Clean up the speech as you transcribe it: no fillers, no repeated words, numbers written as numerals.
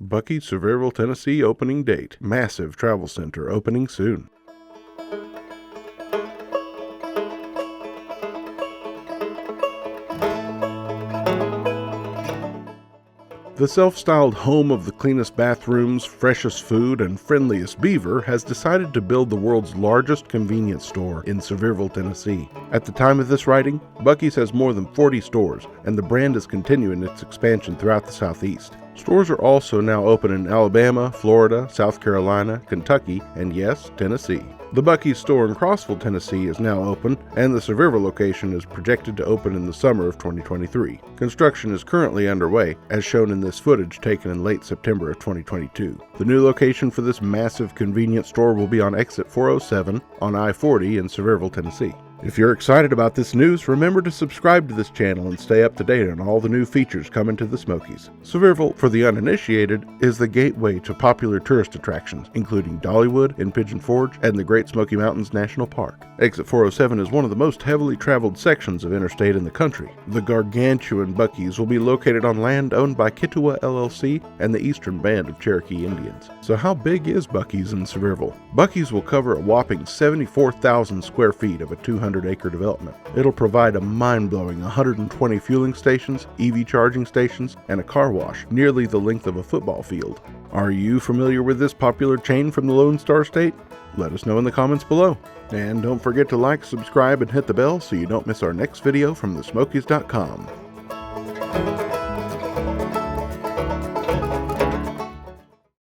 Buc-ee, Sevierville, Tennessee opening date. Massive travel center opening soon. The self-styled home of the cleanest bathrooms, freshest food, and friendliest beaver has decided to build the world's largest convenience store in Sevierville, Tennessee. At the time of this writing, Buc-ee's has more than 40 stores, and the brand is continuing its expansion throughout the Southeast. Stores are also now open in Alabama, Florida, South Carolina, Kentucky, and yes, Tennessee. The Buc-ee store in Crossville, Tennessee is now open, and the Sevierville location is projected to open in the summer of 2023. Construction is currently underway, as shown in this footage taken in late September of 2022. The new location for this massive convenience store will be on exit 407 on I-40 in Sevierville, Tennessee. If you're excited about this news, remember to subscribe to this channel and stay up to date on all the new features coming to the Smokies. Sevierville, for the uninitiated, is the gateway to popular tourist attractions, including Dollywood and Pigeon Forge and the Great Smoky Mountains National Park. Exit 407 is one of the most heavily traveled sections of interstate in the country. The gargantuan Buc-ee's will be located on land owned by Kituwa LLC and the Eastern Band of Cherokee Indians. So how big is Buc-ee's in Sevierville? Buc-ee's will cover a whopping 74,000 square feet of a 200-acre development. It'll provide a mind-blowing 120 fueling stations, EV charging stations, and a car wash, nearly the length of a football field. Are you familiar with this popular chain from the Lone Star State? Let us know in the comments below. And don't forget to like, subscribe, and hit the bell so you don't miss our next video from thesmokies.com.